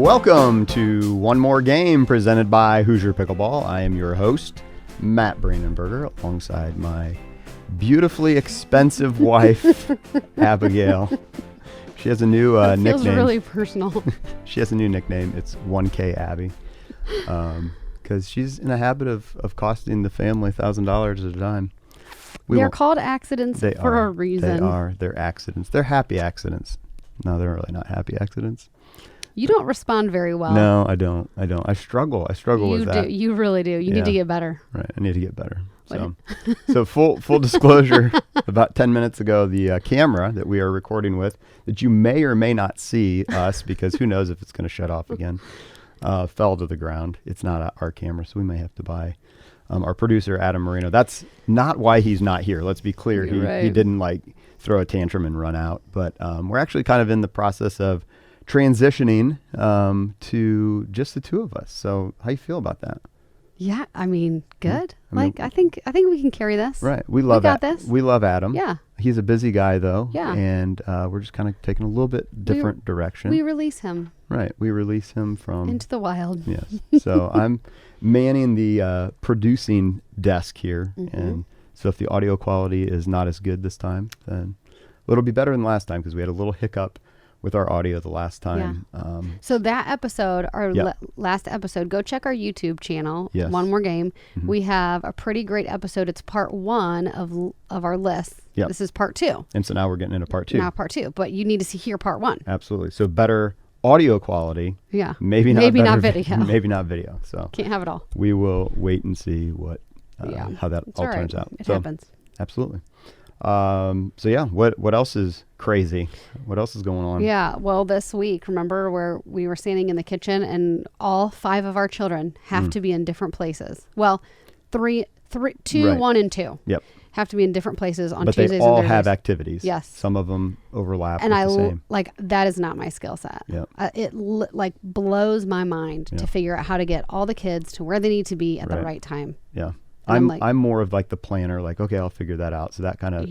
Welcome to One More Game presented by Hoosier Pickleball. I am your host, Matt Brandenberger, alongside my beautifully expensive wife, Abigail. She has a new nickname. Feels really personal. She has a new nickname. It's 1K Abby. Because she's in a habit of costing the family $1,000 at a time. They're called accidents for a reason. They are. They're accidents. They're happy accidents. No, they're really not happy accidents. You don't respond very well. No, I don't. I struggle with that. You really do. You need to get better. Right. I need to get better. So full disclosure, about 10 minutes ago, the camera that we are recording with, that you may or may not see us, because who knows if it's going to shut off again, fell to the ground. It's not our camera, so we may have to buy our producer, Adam Marino. That's not why he's not here. Let's be clear. He didn't throw a tantrum and run out. But we're actually kind of in the process of transitioning to just the two of us. So how you feel about that? Yeah, I mean, good. I think we can carry this. Right. We love this. We love Adam. Yeah. He's a busy guy though. Yeah. And we're just kind of taking a little bit different direction. We release him. Right. We release him from into the wild. Yes. So I'm manning the producing desk here. Mm-hmm. And so if the audio quality is not as good this time, then it'll be better than last time, because we had a little hiccup with our audio the last time. Yeah. So that episode, our last episode, go check our YouTube channel, yes. One More Game. Mm-hmm. We have a pretty great episode. It's part 1 of our list. Yep. This is part 2. And so now we're getting into part 2. Now part 2, but you need to hear part 1. Absolutely. So better audio quality. Yeah. Maybe not video. Maybe not video. So can't have it all. We will wait and see what how that all turns out. It happens. Absolutely. What else is crazy? What else is going on? Yeah, well, this week, remember where we were standing in the kitchen and all 5 of our children have to be in different places. Well, 2, right. 1, and 2. Yep. Have to be in different places on Tuesdays and Thursdays. But they all have activities. Yes. Some of them overlap and with the same. That is not my skill set. Yep. It blows my mind to figure out how to get all the kids to where they need to be at the right time. Yeah. I'm more of the planner, okay, I'll figure that out. So that kind of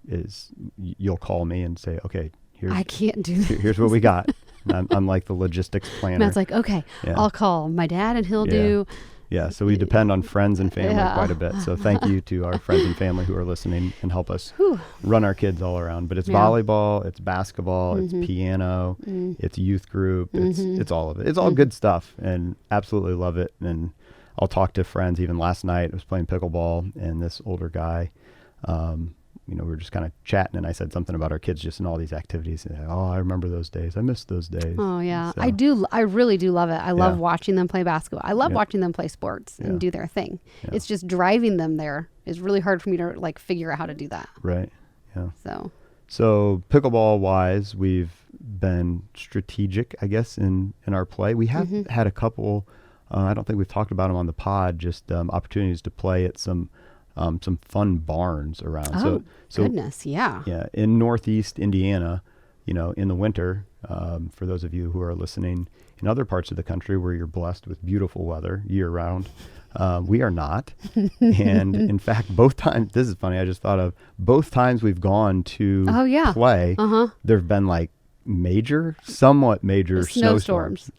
is, you'll call me and say, okay, I can't do this. Here's what we got. I'm like the logistics planner. Matt's like, okay, I'll call my dad and he'll do. Yeah, so we depend on friends and family quite a bit. So thank you to our friends and family who are listening and help us run our kids all around. But it's volleyball, it's basketball, it's piano, it's youth group, it's all of it. It's all good stuff, and absolutely love it. And I'll talk to friends. Even last night, I was playing pickleball, and this older guy, we were just kind of chatting, and I said something about our kids just in all these activities. And I remember those days. I miss those days. Oh, yeah. So. I do. I really do love it. I love watching them play basketball. I love watching them play sports and do their thing. Yeah. It's just driving them there is really hard for me to figure out how to do that. Right. Yeah. So pickleball wise, we've been strategic, I guess, in our play. We have had a couple, I don't think we've talked about them on the pod, just opportunities to play at some fun barns around. Oh, goodness, yeah. Yeah, in Northeast Indiana, in the winter, for those of you who are listening in other parts of the country where you're blessed with beautiful weather year-round, we are not. And in fact, both times, this is funny, I just thought of, both times we've gone to play, there have been somewhat major snowstorms.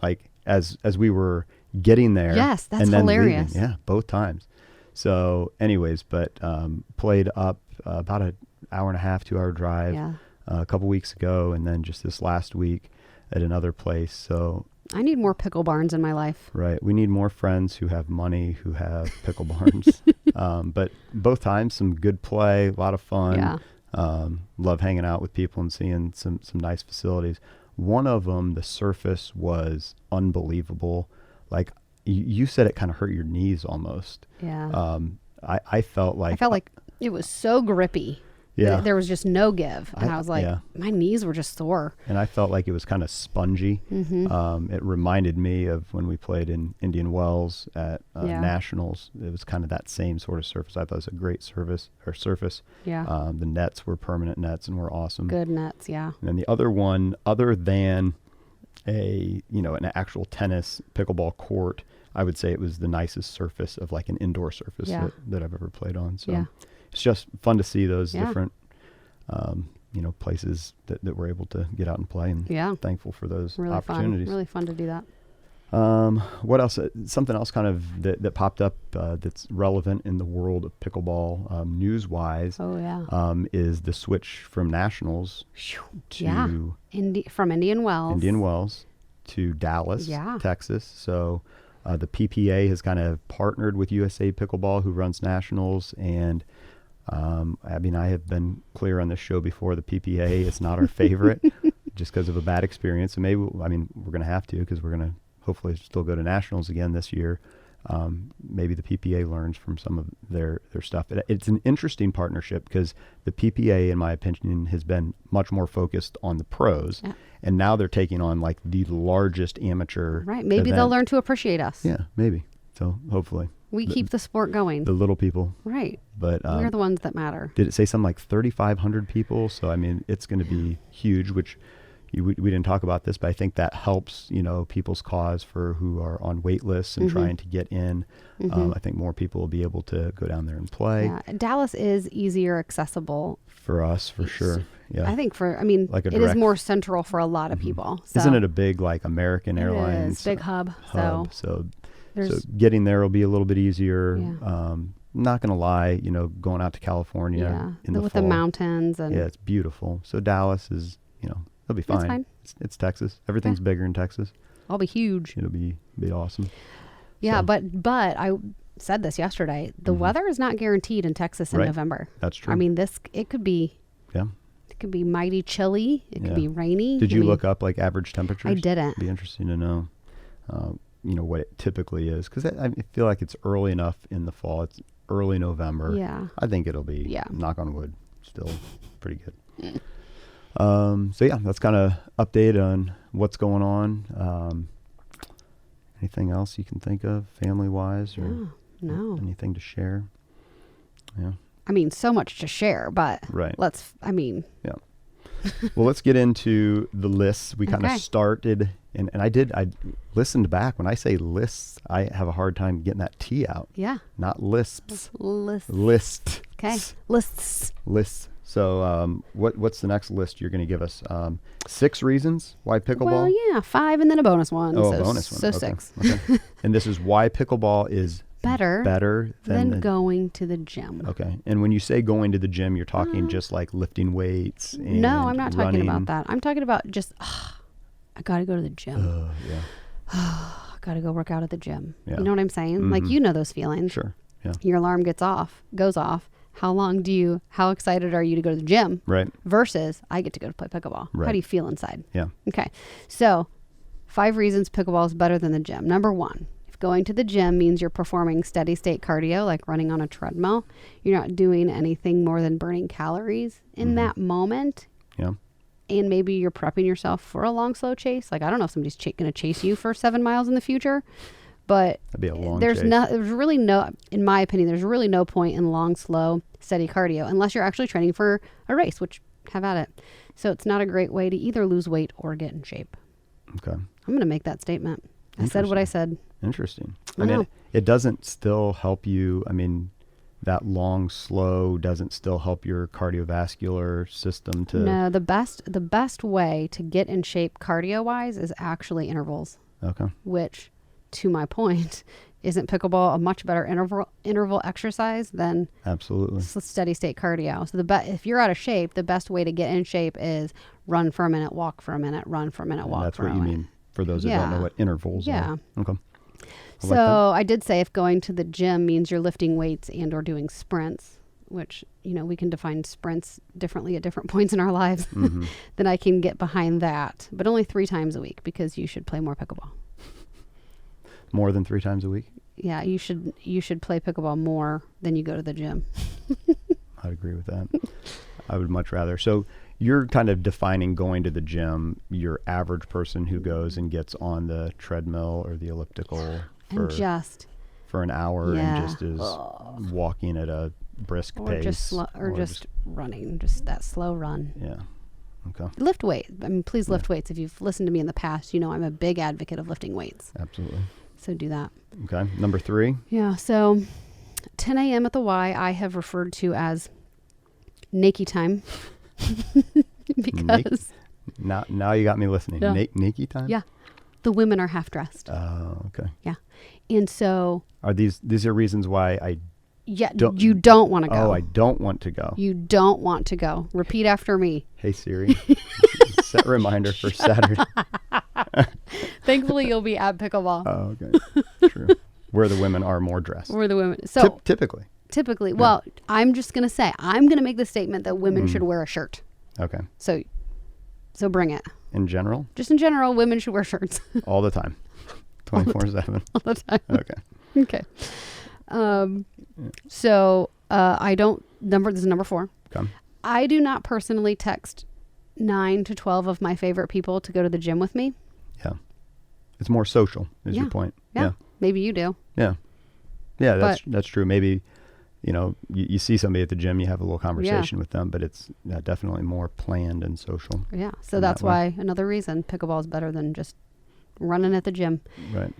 As we were getting there. Yes, that's hilarious. Leaving. Yeah, both times. So anyways, but played up about an hour and a half, 2 hour drive a couple weeks ago, and then just this last week at another place. So I need more pickle barns in my life. Right. We need more friends who have money, who have pickle barns. But both times, some good play, a lot of fun. Yeah. Love hanging out with people and seeing some nice facilities. One of them, the surface was unbelievable. You said it kind of hurt your knees almost. Yeah. I felt like it was so grippy. Yeah. There was just no give. And I was like, my knees were just sore. And I felt like it was kind of spongy. It reminded me of when we played in Indian Wells at Nationals. It was kind of that same sort of surface. I thought it was a great surface. Yeah. The nets were permanent nets and were awesome. Good nets, yeah. And then the other one, other than an actual tennis pickleball court, I would say it was the nicest surface of an indoor surface that I've ever played on. So it's just fun to see those different places that we're able to get out and play, and thankful for those opportunities. Really fun to do that. What else? Something else kind of that popped up that's relevant in the world of pickleball news-wise. Oh, yeah. Is the switch from nationals to from Indian Wells to Dallas, Texas. So the PPA has kind of partnered with USA Pickleball, who runs nationals, and Abby and I have been clear on this show before. The PPA is not our favorite, just because of a bad experience. So maybe we're going to have to, because we're going to hopefully still go to nationals again this year. Maybe the PPA learns from some of their stuff. It's an interesting partnership, because the PPA, in my opinion, has been much more focused on the pros, and now they're taking on like the largest amateur. Right. Maybe event. They'll learn to appreciate us. Yeah, maybe. So hopefully we keep the sport going. The little people. Right. But we're the ones that matter. Did it say something like 3,500 people? So it's going to be huge, which. We didn't talk about this, but I think that helps, people's cause for who are on wait lists and trying to get in. I think more people will be able to go down there and play. Yeah. Dallas is easier accessible. For us, for sure. Yeah. I think it is more central for a lot of people. So. Isn't it a big, like, American Airlines? Big hub. So getting there will be a little bit easier. Yeah. Not going to lie, going out to California in the fall. With the mountains. And yeah, it's beautiful. So Dallas is, it'll be fine. It's fine. It's Texas. Everything's bigger in Texas. I'll be huge. It'll be awesome. Yeah, so. but I said this yesterday. The weather is not guaranteed in Texas in November. That's true. It could be. Yeah. It could be mighty chilly. It could be rainy. Did you look up like average temperatures? I didn't. It'd be interesting to know. What it typically is, because I feel like it's early enough in the fall. It's early November. Yeah. I think it'll be. Knock on wood. Still pretty good. That's kind of update on what's going on. Anything else you can think of family-wise, or no anything to share? Yeah. So much to share, but Yeah. Well, let's get into the lists. We kind of started, and I listened back. When I say lists, I have a hard time getting that T out. Yeah. Not lisps. List. Okay. Lists. So what's the next list you're going to give us? 6 reasons why pickleball? Well, yeah, 5 and then a bonus one. Oh, a bonus one. So okay. 6. Okay. And this is why pickleball is better than going to the gym. Okay. And when you say going to the gym, you're talking just like lifting weights and No, I'm not talking running. about that. I'm talking about just, I got to go to the gym. I got to go work out at the gym. Yeah. You know what I'm saying? Mm-hmm. Like, those feelings. Sure. Yeah. Your alarm goes off. How excited are you to go to the gym? Right. Versus I get to go to play pickleball. Right. How do you feel inside? Yeah. Okay. So 5 reasons pickleball is better than the gym. Number 1, if going to the gym means you're performing steady state cardio, like running on a treadmill, you're not doing anything more than burning calories in that moment. Yeah. And maybe you're prepping yourself for a long, slow chase. Like, I don't know if somebody's going to chase you for 7 miles in the future. But that'd be a long there's really no, in my opinion, there's really no point in long, slow, steady cardio unless you're actually training for a race, which have at it. So it's not a great way to either lose weight or get in shape. Okay. I'm going to make that statement. I said what I said. Interesting. It doesn't still help you. That long, slow doesn't still help your cardiovascular system to. No, the best way to get in shape cardio wise is actually intervals. Okay. Which, to my point, isn't pickleball a much better interval exercise than absolutely steady state cardio? So if you're out of shape, the best way to get in shape is run for a minute, walk for a minute, run for a minute, walk for a minute. That's what you mean for those that don't know what intervals are. Okay. So I did say if going to the gym means you're lifting weights and or doing sprints, which, we can define sprints differently at different points in our lives, then I can get behind that. But only 3 times a week, because you should play more pickleball. More than 3 times a week? Yeah, you should play pickleball more than you go to the gym. I'd agree with that. I would much rather. So you're kind of defining going to the gym, your average person who goes and gets on the treadmill or the elliptical for an hour and just is walking at a brisk pace. Just running, just that slow run. Yeah. Okay. Lift weight. Please lift weights. If you've listened to me in the past, I'm a big advocate of lifting weights. Absolutely. So do that. Okay. Number 3. Yeah. So 10 a.m. at the Y, I have referred to as Nakey time. Because now you got me listening. Yeah. Naked time? yeah, the women are half dressed. Oh, okay. Yeah. And so Are these are reasons why I you don't want to go. Oh, I don't want to go. You don't want to go. Repeat after me. Hey Siri, set reminder for Saturday. Thankfully, you'll be at Pickleball. Oh, okay. True. Where the women are more dressed. Where the women. So typically. Well, I'm just going to say, I'm going to make the statement that women should wear a shirt. Okay. So bring it. In general? Just in general, women should wear shirts. All the time. 24/7. All the time. Okay. Okay. So I don't, this is number 4. Okay. I do not personally text 9 to 12 of my favorite people to go to the gym with me. Yeah. It's more social, is your point. Yeah. Maybe you do. Yeah. Yeah, that's true. Maybe, you see somebody at the gym, you have a little conversation with them, but it's definitely more planned and social. Yeah. So that's why another reason pickleball is better than just running at the gym. Right.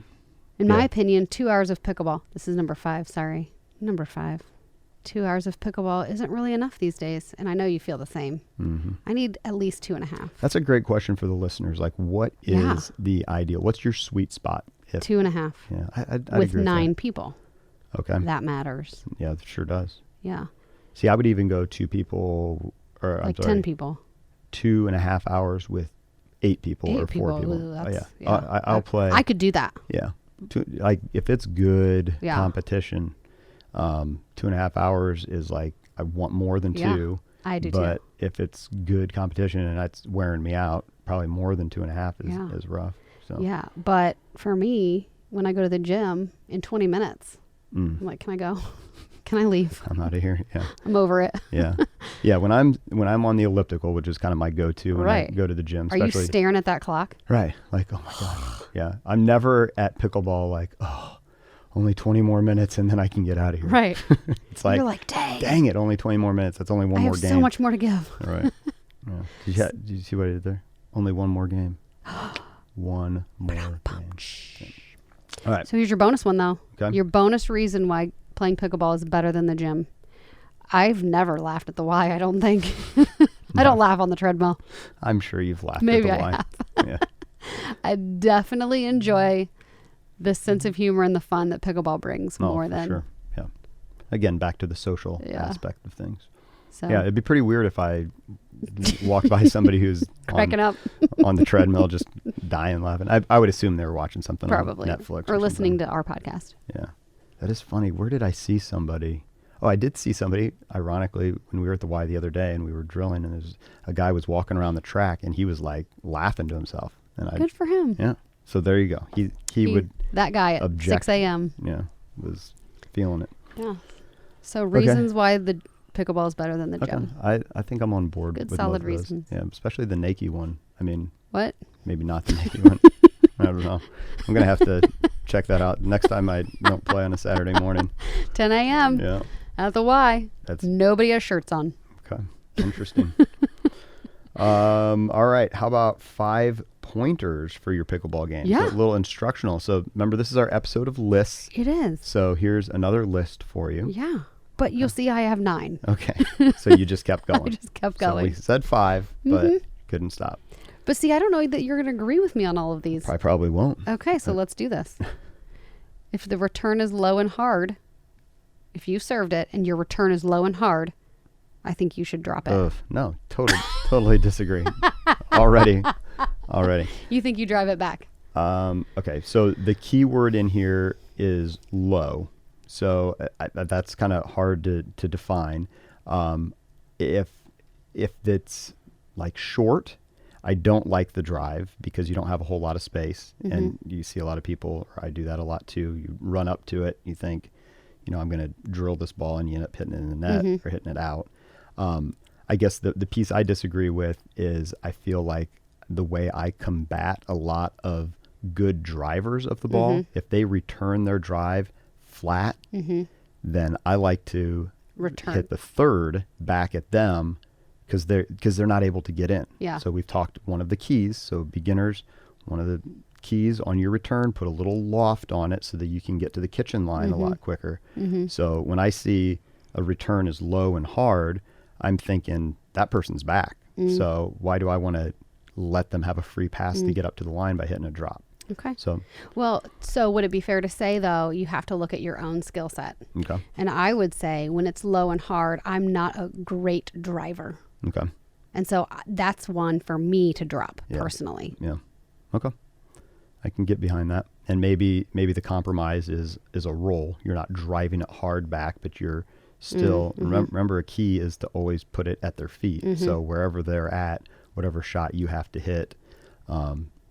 In my opinion, 2 hours of pickleball. This is number 5. Sorry. Number 5. 2 hours of pickleball isn't really enough these days. And I know you feel the same. Mm-hmm. I need at least 2.5. That's a great question for the listeners. Like, what is the ideal? What's your sweet spot? 2.5. Yeah. I'd with agree 9 with that. people. Okay. That matters. Yeah, it sure does. Yeah. See, I would even go 2 people, or like 10 people. 2.5 hours with 8 people 8 or 4 people. Ooh, I'll play. I could do that. Yeah. Like if it's good competition, 2.5 hours is like, I want more than 2. I do but too. if it's good competition and that's wearing me out, probably more than 2.5 is rough. So yeah. But for me, when I go to the gym in 20 minutes, I'm like, can I go? Can I leave? I'm out of here. Yeah. I'm over it. Yeah. Yeah. When I'm on the elliptical, which is kind of my go-to when I go to the gym. Are you staring at that clock? Right. Like, oh my God. Yeah. I'm never at pickleball like, oh, only 20 more minutes and then I can get out of here. Right. It's like, you're like, dang it, only 20 more minutes. That's only one more game. I have so much more to give. Right. Yeah. Did you see what I did there? Only one more game. One more game. Yeah. All right. So here's your bonus one, though. Okay. Your bonus reason why playing pickleball is better than the gym. I've never laughed at the why, I don't think. I don't laugh on the treadmill. I'm sure you've laughed Maybe at the I why. have. Yeah. I definitely enjoy the sense of humor and the fun that pickleball brings more than. Sure. Yeah. Again, back to the social aspect of things. So. Yeah, it'd be pretty weird if I walked by somebody who's cracking up on the treadmill, just dying laughing. I would assume they were watching something probably on Netflix or listening to our podcast. Yeah, that is funny. Where did I see somebody? Oh, I did see somebody. Ironically, when we were at the Y the other day and we were drilling, and there's a guy was walking around the track and he was like laughing to himself. And good for him. Yeah. So there you go. He would that guy at 6 a.m. Yeah, was feeling it. Yeah. So reasons why the pickleball is better than the gym. I think I'm on board with solid both of those. reasons. Yeah, especially the naked one. I mean, what? Maybe not the naked one. I don't know. I'm gonna have to check that out next time I don't play on a Saturday morning. 10 a.m. Yeah. At the Y. Nobody has shirts on. Okay. Interesting. All right. How about 5 pointers for your pickleball game? Yeah. So a little instructional. So remember, this is our episode of lists. It is. So here's another list for you. Yeah. But you'll see I have 9. Okay. So you just kept going. I just kept going. So we said 5, but couldn't stop. But see, I don't know that you're going to agree with me on all of these. I probably won't. Okay, so let's do this. If the return is low and hard, if you served it and your return is low and hard, I think you should drop it. No, totally disagree. Already. You think you drive it back? Okay, so the key word in here is low. So that's kind of hard to define. If it's like short, I don't like the drive because you don't have a whole lot of space. And you see a lot of people, or I do that a lot too. You run up to it, you think, I'm going to drill this ball, and you end up hitting it in the net or hitting it out. I guess the piece I disagree with is I feel like the way I combat a lot of good drivers of the ball, if they return their drive flat, then I like to hit the third back at them because they're not able to get in. Yeah. So we've talked one of the keys. So beginners, one of the keys on your return, put a little loft on it so that you can get to the kitchen line a lot quicker. So when I see a return is low and hard, I'm thinking that person's back. So why do I want to let them have a free pass to get up to the line by hitting a drop? Okay. So would it be fair to say, though, you have to look at your own skill set? Okay. And I would say when it's low and hard, I'm not a great driver. Okay. And so that's one for me to drop personally. Yeah. Okay. I can get behind that. And maybe the compromise is a roll. You're not driving it hard back, but you're still, remember, a key is to always put it at their feet. So wherever they're at, whatever shot you have to hit,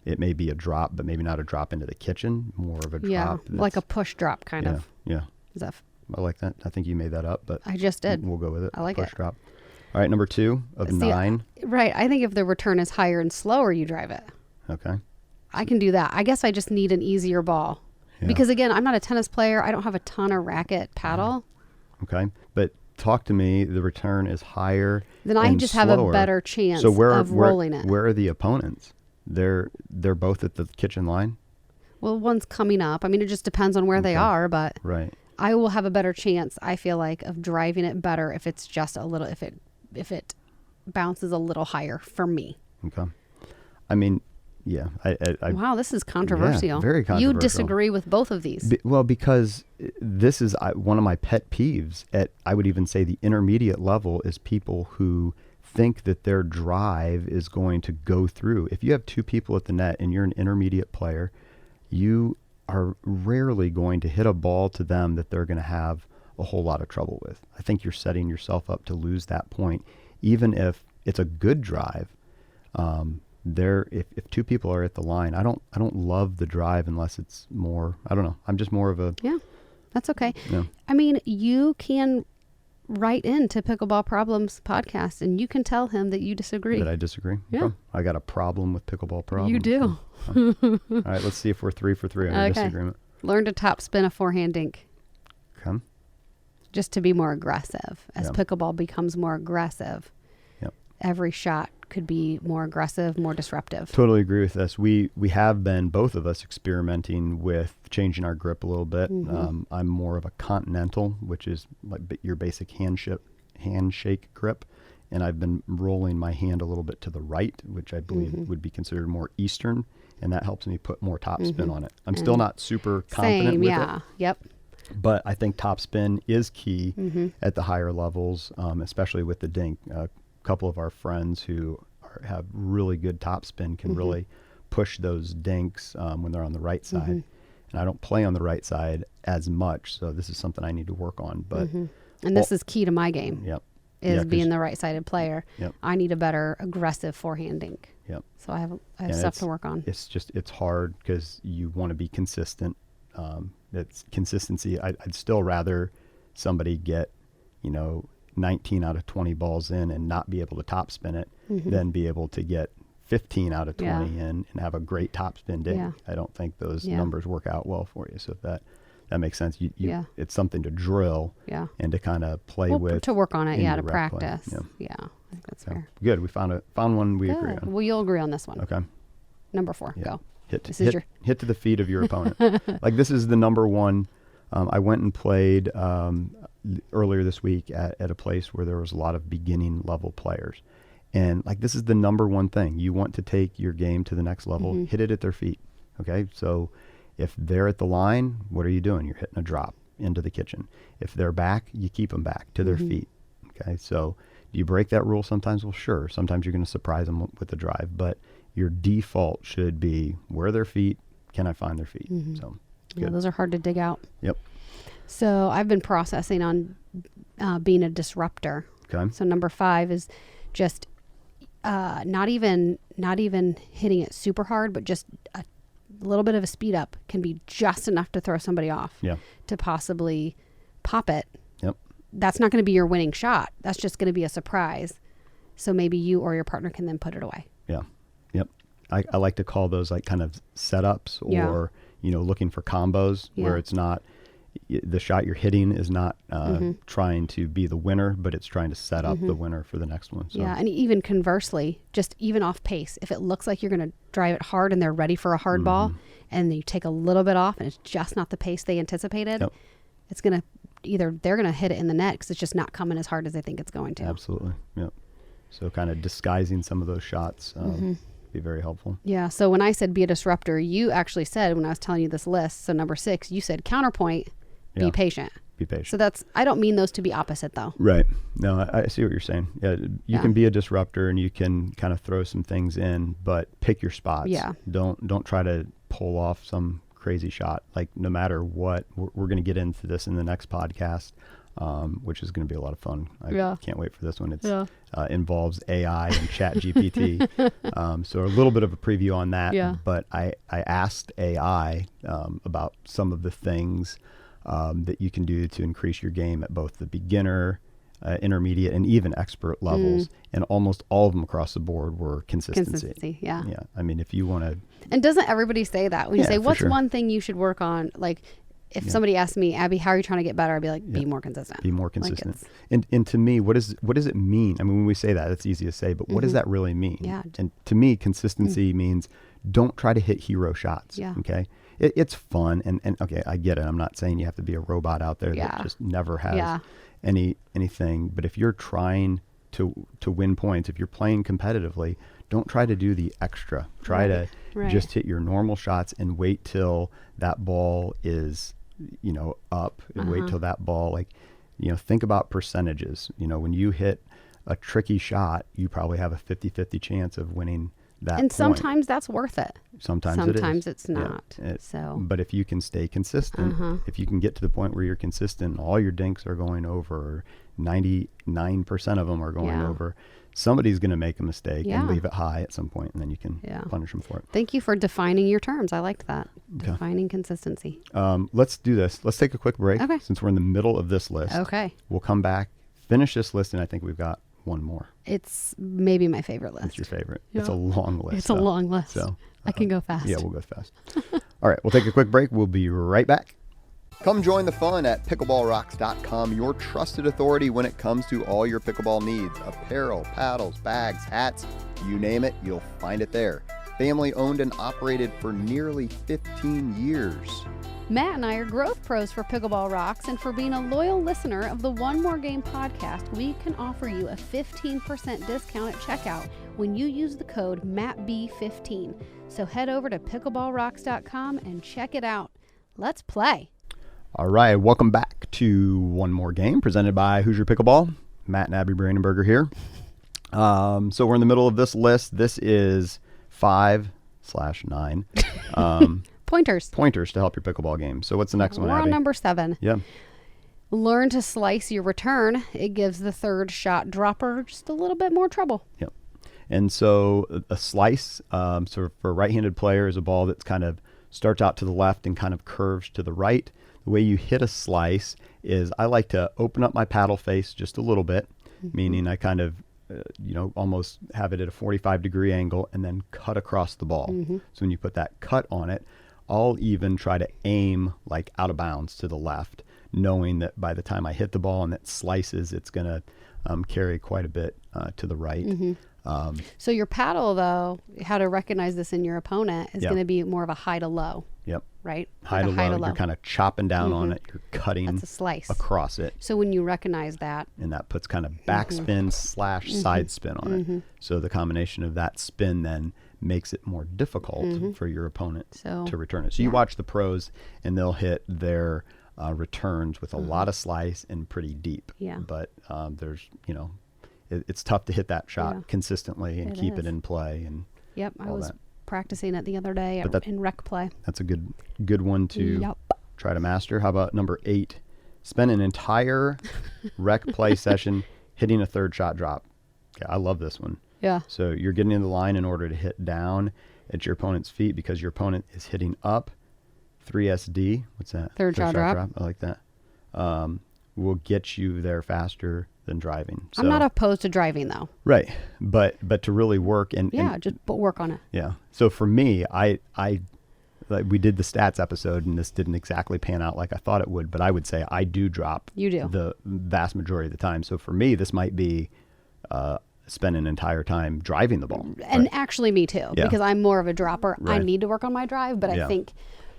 it may be a drop, but maybe not a drop into the kitchen, more of a drop. Like a push drop kind of. Yeah. Is that I like that. I think you made that up, but I just did. We'll go with it. I like push it. Drop. All right, number 2 of 9. Right. I think if the return is higher and slower, you drive it. Okay. I can do that. I guess I just need an easier ball. Yeah. Because again, I'm not a tennis player. I don't have a ton of racket paddle. Okay. But talk to me, the return is higher. Then I just have a better chance of rolling it. Where are the opponents? They're both at the kitchen line? Well, one's coming up. I mean, it just depends on where they are, but right. I will have a better chance, I feel like, of driving it better if it's just a little, if it bounces a little higher for me. Okay. I mean, yeah. Wow, this is controversial. Yeah, very controversial. You disagree with both of these. Because this is one of my pet peeves at, I would even say, the intermediate level, is people who think that their drive is going to go through. If you have 2 people at the net and you're an intermediate player, you are rarely going to hit a ball to them that they're going to have a whole lot of trouble with. I think you're setting yourself up to lose that point, even if it's a good drive. If 2 people are at the line, I don't love the drive unless it's more, I don't know. I'm just more of a... Yeah, that's okay. Yeah. I mean, you can write into Pickleball Problems podcast and you can tell him that you disagree. That I disagree? Yeah. I got a problem with pickleball problems. You do. All right, let's see if we're 3 for 3 on your disagreement. Learn to top spin a forehand dink. Okay. Just to be more aggressive. As pickleball becomes more aggressive, every shot could be more aggressive, more disruptive. Totally agree with this. We have been, both of us, experimenting with changing our grip a little bit. I'm more of a continental, which is like your basic handshake grip. And I've been rolling my hand a little bit to the right, which I believe would be considered more Eastern. And that helps me put more top spin on it. I'm still not super confident with it. Yep. But I think top spin is key at the higher levels, especially with the dink. A couple of our friends who have really good top spin can really push those dinks when they're on the right side. And I don't play on the right side as much, so this is something I need to work on. But and this is key to my game. Yep. Is being the right-sided player. Yep. I need a better aggressive forehand dink. Yep. So I have stuff to work on. It's hard because you want to be consistent. It's consistency. I'd still rather somebody get, 19 out of 20 balls in and not be able to top spin it than be able to get 15 out of 20 in and have a great top spin dink. Yeah. I don't think those numbers work out well for you. So if that makes sense. It's something to drill and to kind of play with. To work on it, to practice. Yeah, I think that's fair. Good. We found one we agree on. Well, you'll agree on this one. Okay. Number 4, go. Hit to the feet of your opponent. Like this is the number 1. I went and played earlier this week at a place where there was a lot of beginning level players. And like this is the number 1 thing. You want to take your game to the next level, hit it at their feet. Okay? So if they're at the line, what are you doing? You're hitting a drop into the kitchen. If they're back, you keep them back to their feet. Okay? So do you break that rule sometimes? Well, sure. Sometimes you're going to surprise them with the drive, but your default should be where are their feet? Can I find their feet? So yeah, those are hard to dig out. Yep. So I've been processing on being a disruptor. Okay. So number 5 is just not even hitting it super hard, but just a little bit of a speed up can be just enough to throw somebody off. Yeah. To possibly pop it. Yep. That's not going to be your winning shot. That's just going to be a surprise. So maybe you or your partner can then put it away. Yeah. Yep. I like to call those like kind of setups or, looking for combos where it's not, the shot you're hitting is not trying to be the winner, but it's trying to set up the winner for the next one. So. Yeah, and even conversely, just even off pace, if it looks like you're going to drive it hard and they're ready for a hard ball, and you take a little bit off and it's just not the pace they anticipated, it's going to they're going to hit it in the net because it's just not coming as hard as they think it's going to. Absolutely. Yep. So kind of disguising some of those shots be very helpful. Yeah. So when I said be a disruptor, you actually said, when I was telling you this list, so number 6, you said counterpoint, be patient. Be patient. So that's, I don't mean those to be opposite though. Right. No, I see what you're saying. Yeah, you can be a disruptor and you can kind of throw some things in, but pick your spots. Yeah. Don't try to pull off some crazy shot. Like no matter what, we're going to get into this in the next podcast, which is going to be a lot of fun. I can't wait for this one. It's involves AI and Chat GPT. So a little bit of a preview on that. Yeah. But I asked AI about some of the things that you can do to increase your game at both the beginner, intermediate, and even expert levels. And almost all of them across the board were consistency. Yeah. Yeah. I mean, if you want to... And doesn't everybody say that? When you say, what's sure. one thing you should work on? Like, if somebody asked me, Abby, how are you trying to get better? I'd be like, be more consistent. Be more consistent. And to me, what does it mean? I mean, when we say that, it's easy to say, but what does that really mean? Yeah. And to me, consistency means don't try to hit hero shots. Yeah. Okay. It's fun. And okay, I get it. I'm not saying you have to be a robot out there that just never has anything. But if you're trying to win points, if you're playing competitively, don't try to do the extra. Try to just hit your normal shots and wait till that ball is, up, and wait till that ball, think about percentages. When you hit a tricky shot, you probably have a 50-50 chance of winning that and point. Sometimes that's worth it. Sometimes it's not. But if you can stay consistent, if you can get to the point where you're consistent, all your dinks are going over, or 99% of them are going over, somebody's going to make a mistake and leave it high at some point, and then you can punish them for it. Thank you for defining your terms. I liked that. Defining consistency. Let's do this. Let's take a quick break since we're in the middle of this list. Okay. We'll come back, finish this list, and I think we've got one more. It's maybe my favorite list. It's your favorite. Yeah. It's a long list. It's a long list. So I can go fast. Yeah, we'll go fast. All right, we'll take a quick break. We'll be right back. Come join the fun at pickleballrocks.com, your trusted authority when it comes to all your pickleball needs. Apparel, paddles, bags, hats, you name it, you'll find it there. Family owned and operated for nearly 15 years. Matt and I are growth pros for Pickleball Rocks, and for being a loyal listener of the One More Game podcast, we can offer you a 15% discount at checkout when you use the code MATTB15. So head over to pickleballrocks.com and check it out. Let's play. All right, welcome back to One More Game, presented by Hoosier Pickleball. Matt and Abby Brandenberger here. So we're in the middle of this list. This is 5/9. Pointers to help your pickleball game. So what's the next one, We're Abby? on number 7. Yeah. Learn to slice your return. It gives the third shot dropper just a little bit more trouble. Yep. And so a slice, so for a right-handed player, is a ball that's kind of starts out to the left and kind of curves to the right. The way you hit a slice is I like to open up my paddle face just a little bit, meaning I kind of, almost have it at a 45-degree angle and then cut across the ball. So when you put that cut on it, I'll even try to aim like out of bounds to the left, knowing that by the time I hit the ball and it slices, it's going to carry quite a bit to the right. So your paddle, though, how to recognize this in your opponent is going to be more of a high to low. Yep. Right? High to low. You're kind of chopping down on it. You're cutting That's a slice across it. So when you recognize that. And that puts kind of backspin / side spin on it. So the combination of that spin then makes it more difficult for your opponent to return it. So you watch the pros and they'll hit their returns with a lot of slice and pretty deep. Yeah. But there's, it's tough to hit that shot consistently and keep it in play. And I was practicing it the other day in rec play. That's a good one to try to master. How about number 8? Spend an entire rec play session hitting a third shot drop. Okay, I love this one. Yeah. So you're getting in the line in order to hit down at your opponent's feet because your opponent is hitting up. 3SD. What's that? Third shot drop. I like that. Will get you there faster than driving. So, I'm not opposed to driving though. Right. But to really work and just work on it. Yeah. So for me, I like we did the stats episode and this didn't exactly pan out like I thought it would, but I would say I do drop the vast majority of the time. So for me, this might be spend an entire time driving the ball. And actually me too, because I'm more of a dropper. Right. I need to work on my drive, but I think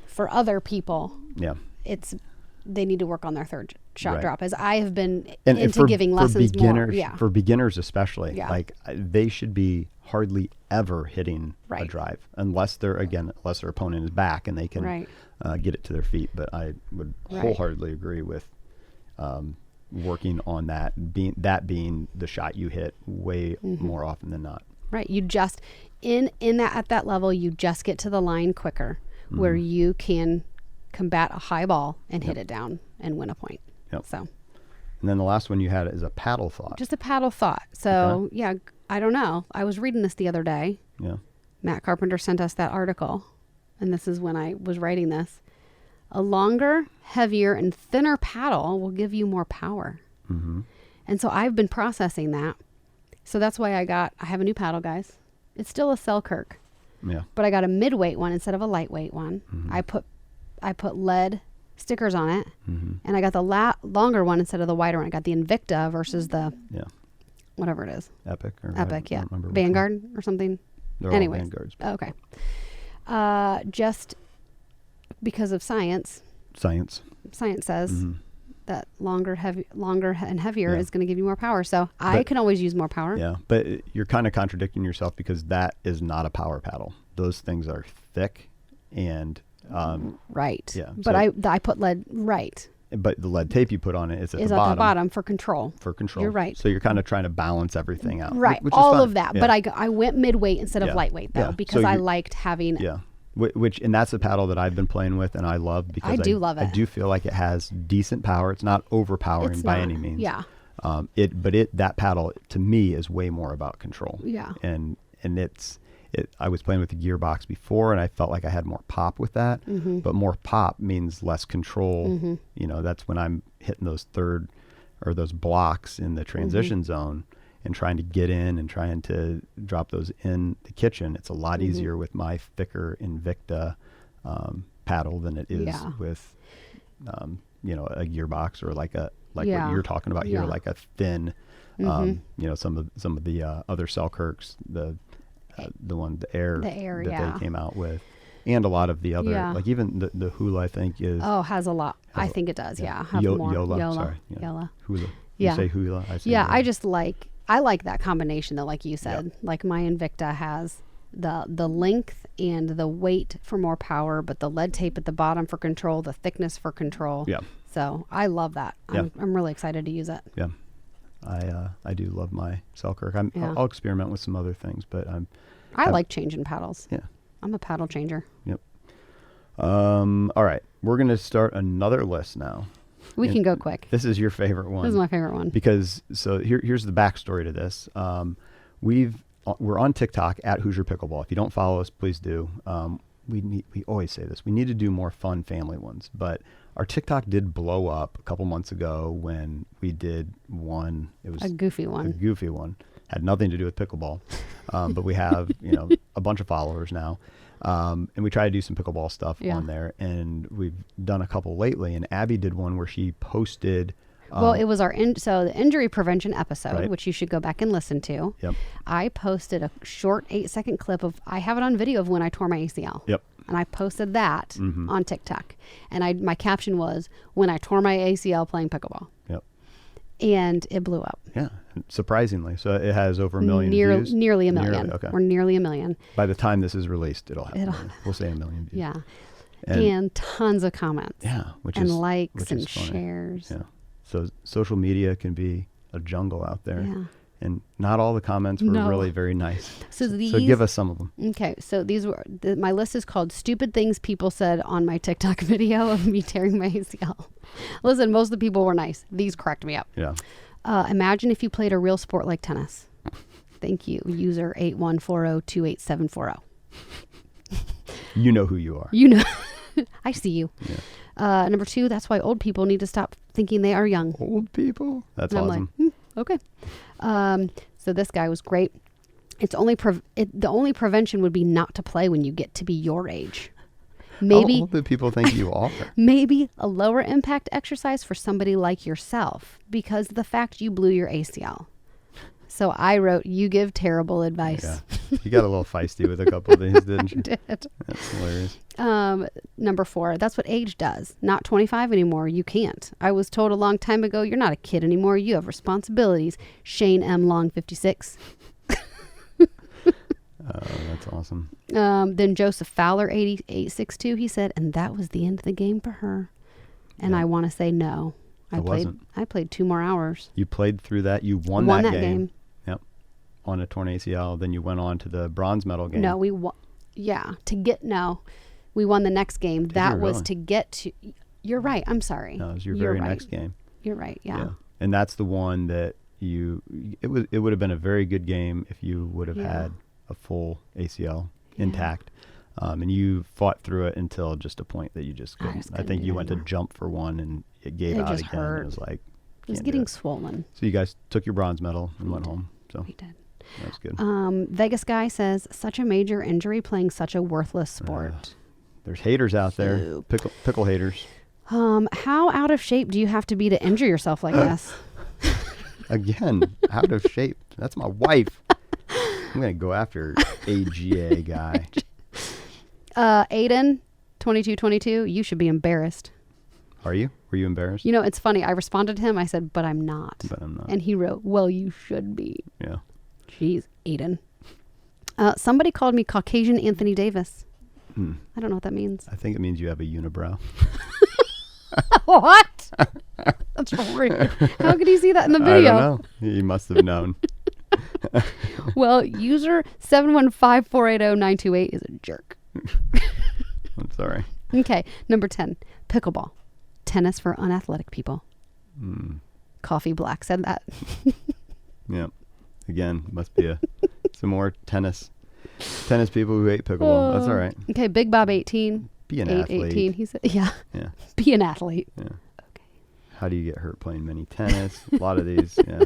for other people, they need to work on their third shot Right. drop, as I have been And into giving lessons beginners, more. Yeah. For beginners especially, Yeah. like they should be hardly ever hitting a Right. drive unless their opponent is back and they can Right. get it to their feet. But I would Right. wholeheartedly agree with working on that being the shot you hit way more often than not. Right. You just in that at that level, you just get to the line quicker, where you can combat a high ball and hit it down and win a point. Yep. So And then the last one you had is a paddle thought. just a paddle thought. So yeah, I don't know. I was reading this the other day. Yeah. Matt Carpenter sent us that article, and this is when I was writing this. A longer, heavier, and thinner paddle will give you more power. Mm-hmm. And so I've been processing that. So that's why I have a new paddle, guys. It's still a Selkirk, Yeah. but I got a midweight one instead of a lightweight one. Mm-hmm. I put lead stickers on it, Mm-hmm. and I got the longer one instead of the wider one. I got the Invicta versus the Yeah. whatever it is. Epic. Or Epic, I yeah. don't remember which Vanguard or something. one. They're Anyways. all Vanguards. Okay. Just because of science Science. says Mm-hmm. that longer and heavier Yeah. is going to give you more power. So I can always use more power. Yeah, but you're kind of contradicting yourself because that is not a power paddle. Those things are thick and Right. Yeah, But so- I put lead right. but the lead tape you put on it is at Is the at bottom the bottom for control. for control. You're right. So you're kind of trying to balance everything out. Right. Which is All fine. of that. Yeah. But I went midweight instead of Yeah. lightweight though, Yeah. because So I you- liked having Yeah. And that's a paddle that I've been playing with and I love because I do love I it. do feel like it has decent power. It's not overpowering It's by not. any means. Yeah. That paddle to me is way more about control. Yeah. And I was playing with the gearbox before and I felt like I had more pop with that, Mm-hmm. but more pop means less control. You know, that's when I'm hitting those those blocks in the transition Mm-hmm. zone and trying to get in and trying to drop those in the kitchen. It's a lot Mm-hmm. easier with my thicker Invicta paddle than it is Yeah. with, a gearbox or like Yeah. what you're talking about here, Yeah. like a thin, some of the other Selkirks, the air The Air, that yeah. they came out with, and a lot of the other, Yeah. like even the Hula, I think is Has a lot. I think it does. Yeah. Have more. Yola. Sorry, yeah. Yola. Hula. Yeah. You say Hula. I say Yeah. Yola. I like that combination though, like you said. Like my Invicta has the length and the weight for more power, but the lead tape at the bottom for control, the thickness for control. Yeah. So I love that. Yeah. I'm really excited to use it. Yeah. I do love my Selkirk. Yeah. I'll experiment with some other things, but I like changing paddles. yeah. I'm a paddle changer. Yep. All right. We're going to start another list now. We And can go quick. This is your favorite one. This is my favorite one. Because here's the backstory to this. We're on TikTok at Hoosier Pickleball. If you don't follow us, please do. We always say this. We need to do more fun family ones, but our TikTok did blow up a couple months ago when we did one. It was A goofy a one. goofy one. Had nothing to do with pickleball, but we have a bunch of followers now, and we try to do some pickleball stuff Yeah. on there. And we've done a couple lately. And Abby did one where she posted. Well, it was the injury prevention episode, Right. which you should go back and listen to. Yep. I posted a short 8-second clip I have it on video of when I tore my ACL. Yep. And I posted that on TikTok. And my caption was, when I tore my ACL playing pickleball. Yep. And it blew up. Yeah. Surprisingly, so it has over 1 million views. Nearly a million. Okay. We're nearly a million. By the time this is released, it'll have. 1 million. We'll say 1 million views. Yeah. And- And tons of comments. Yeah. Which And is likes which and is funny. shares. Yeah. So social media can be a jungle out there. Yeah. And not all the comments were No. really very nice. So So these- give us some of them. Okay, so these were my list is called "Stupid Things People Said on My TikTok Video of Me Tearing My ACL." Listen, most of the people were nice. These cracked me up. Yeah. Imagine if you played a real sport like tennis. Thank you, user 814028740. You know who you are. You know, I see you. Yeah. Number 2, that's why old people need to stop thinking they are young. Old people? That's And I'm awesome. like, okay. So this guy was great. The only prevention would be not to play when you get to be your age. Maybe How old do people think you are? maybe a lower impact exercise for somebody like yourself because of the fact you blew your ACL. So I wrote, you give terrible advice. Yeah. You got a little feisty with a couple of these, didn't you? Did. That's hilarious. Number 4, that's what age does. Not 25 anymore. You can't. I was told a long time ago, you're not a kid anymore. You have responsibilities. Shane M. Long, 56. That's awesome. Then Joseph Fowler, 8862, he said, and that was the end of the game for her. And Yeah. I want to say no. I played 2 more hours. You played through that. You won that game. Yep. On a torn ACL. Then you went on to the bronze medal game. No, we won. Yeah. We won the next game. That was really? to get to. You're right. I'm sorry. No, it was your very next game. You're right. Yeah. And that's the one that it would have been a very good game if you would have had a full ACL intact. And you fought through it until just a point that you just couldn't. I think you went to jump for one and it gave out again. Hurt. It was like, it was getting swollen. So you guys took your bronze medal and went home. So we did. That's good. Vegas guy says, such a major injury playing such a worthless sport. There's haters out there. Pickle haters. How out of shape do you have to be to injure yourself like this? Again, out of shape. That's my wife. I'm going to go after AGA guy. Aiden, 2222, you should be embarrassed. Are you? Were you embarrassed? You know, it's funny. I responded to him. I said, but I'm not. But I'm not. And he wrote, well, you should be. Yeah. Jeez, Aiden. Somebody called me Caucasian Anthony Davis. I don't know what that means. I think it means you have a unibrow. What? That's rude. How could he see that in the video? I don't know. He must have known. Well, user 715480928 is a jerk. I'm sorry. Okay, number 10, pickleball. Tennis for unathletic people. Coffee Black said that. Yeah. Again, must be some more tennis people who hate pickleball. That's all right. Okay, Big Bob 18. Be an athlete. 18, he said. Yeah. Be an athlete. Yeah. Okay. How do you get hurt playing mini tennis? A lot of these, yeah.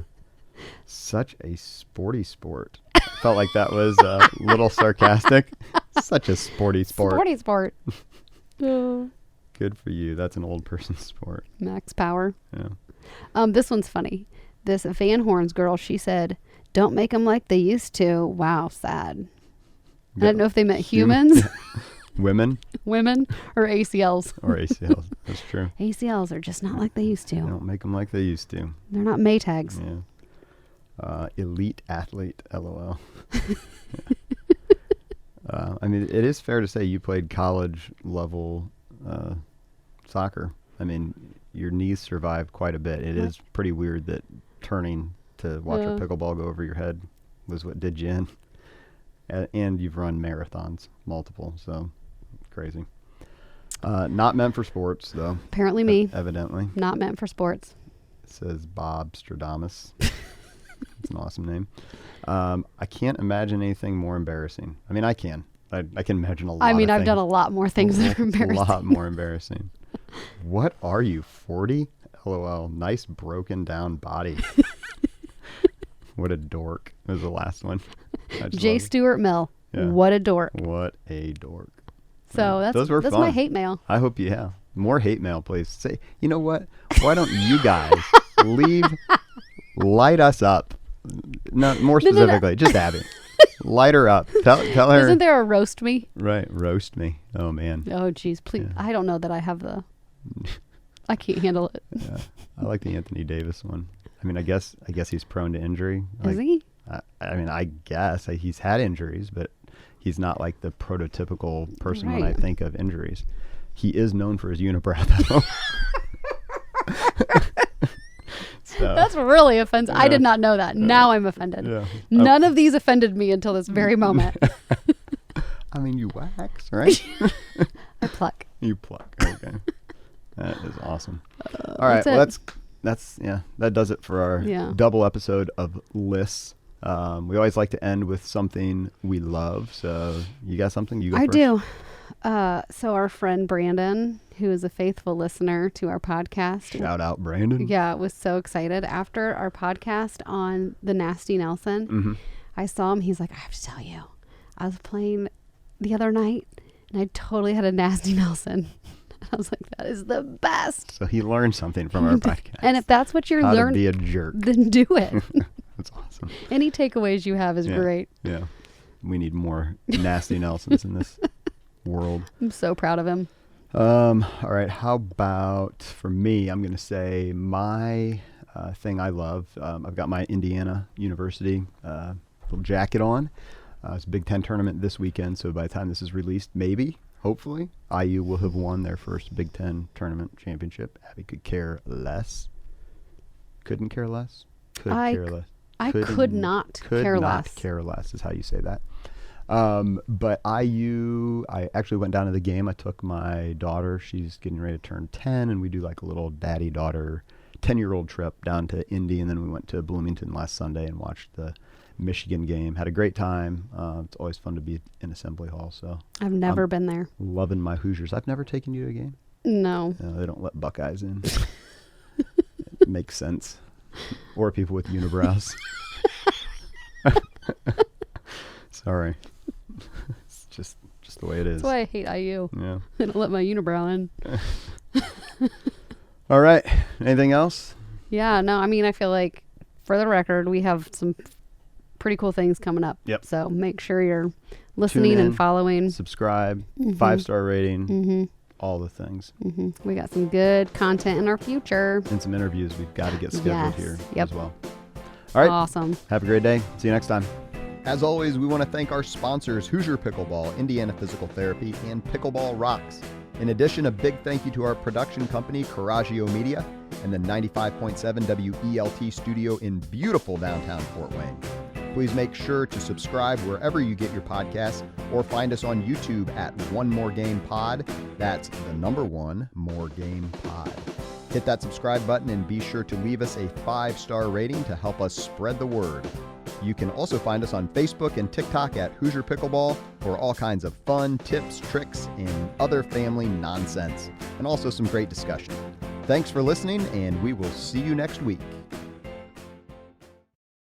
Such a sporty sport. I felt like that was a little sarcastic. Such a sporty sport. Sporty sport. Good for you. That's an old person's sport. Max Power. Yeah. This one's funny. This Van Horns girl, she said, don't make them like they used to. Wow, sad. I don't know if they meant humans. Women or ACLs. Or ACLs. That's true. ACLs are just not like they used to. They don't make them like they used to. They're not Maytags. Yeah. Elite athlete, LOL. I mean, it is fair to say you played college level soccer. I mean, your knees survived quite a bit. It is pretty weird that turning to watch a pickleball go over your head was what did you in. And you've run marathons, multiple, so crazy. Not meant for sports, though. Apparently me. Evidently. Not meant for sports. It says Bob Stradamus. It's an awesome name. I can't imagine anything more embarrassing. I mean, I can. I can imagine a lot. I mean, of I've things. done a lot more things that are embarrassing. A lot more embarrassing. What are you, 40? LOL. Nice broken down body. What a dork was the last one. J. Stuart Mill. Yeah. What a dork. What a dork. So yeah, that's fun. My hate mail. I hope you have more hate mail, please. Say, you know what? Why don't you guys light us up? Not more specifically, just Abby. Light her up. Tell her. Isn't there a roast me? Right, roast me. Oh man. Oh geez, please. Yeah. I don't know that I have the. I can't handle it. Yeah, I like the Anthony Davis one. I mean, I guess he's prone to injury. Is he? I mean, I guess he's had injuries, but he's not like the prototypical person when I think of injuries. He is known for his unibrow, though. So, that's really offensive. Yeah. I did not know that. Now I'm offended. Yeah. None of these offended me until this very moment. I mean, you wax, right? I pluck. You pluck. Okay. That is awesome. All right. Well, that does it for our double episode of lists. We always like to end with something we love. So you got something? You go first. I do. So our friend Brandon, who is a faithful listener to our podcast. Shout out, Brandon. Yeah, was so excited. After our podcast on the Nasty Nelson, I saw him. He's like, I have to tell you, I was playing the other night and I totally had a Nasty Nelson. I was like, that is the best. So he learned something from our podcast. And if that's what you're learning, to be a jerk, then do it. That's awesome. Any takeaways you have is great. Yeah. We need more nasty Nelsons in this world. I'm so proud of him. All right. How about for me? I'm going to say my thing I love. I've got my Indiana University little jacket on. It's a Big Ten tournament this weekend, so by the time this is released, maybe, hopefully, IU will have won their first Big Ten tournament championship. Abby could care less. Couldn't care less? Could care less. I could not care less. Could not care less is how you say that. But IU, I actually went down to the game. I took my daughter. She's getting ready to turn 10, and we do like a little daddy-daughter 10-year-old trip down to Indy, and then we went to Bloomington last Sunday and watched the Michigan game. Had a great time. It's always fun to be in Assembly Hall. So I've never been there. Loving my Hoosiers. I've never taken you to a game. No. They don't let Buckeyes in. It makes sense. Or people with unibrows. Sorry. It's just the way it is. That's why I hate IU. Yeah. They don't let my unibrow in. All right. Anything else? Yeah, no, I mean, I feel like, for the record, we have some pretty cool things coming up. Yep. So make sure you're listening and following. Subscribe. 5-star rating. All the things. We got some good content in our future. And some interviews we've got to get scheduled here as well. All right. Awesome. Have a great day. See you next time. As always, we want to thank our sponsors, Hoosier Pickleball, Indiana Physical Therapy, and Pickleball Rocks. In addition, a big thank you to our production company, Coraggio Media, and the 95.7 WELT studio in beautiful downtown Fort Wayne. Please make sure to subscribe wherever you get your podcasts, or find us on YouTube at One More Game Pod. That's the number 1 More Game Pod. Hit that subscribe button and be sure to leave us a 5-star rating to help us spread the word. You can also find us on Facebook and TikTok at Hoosier Pickleball for all kinds of fun tips, tricks, and other family nonsense, and also some great discussion. Thanks for listening, and we will see you next week.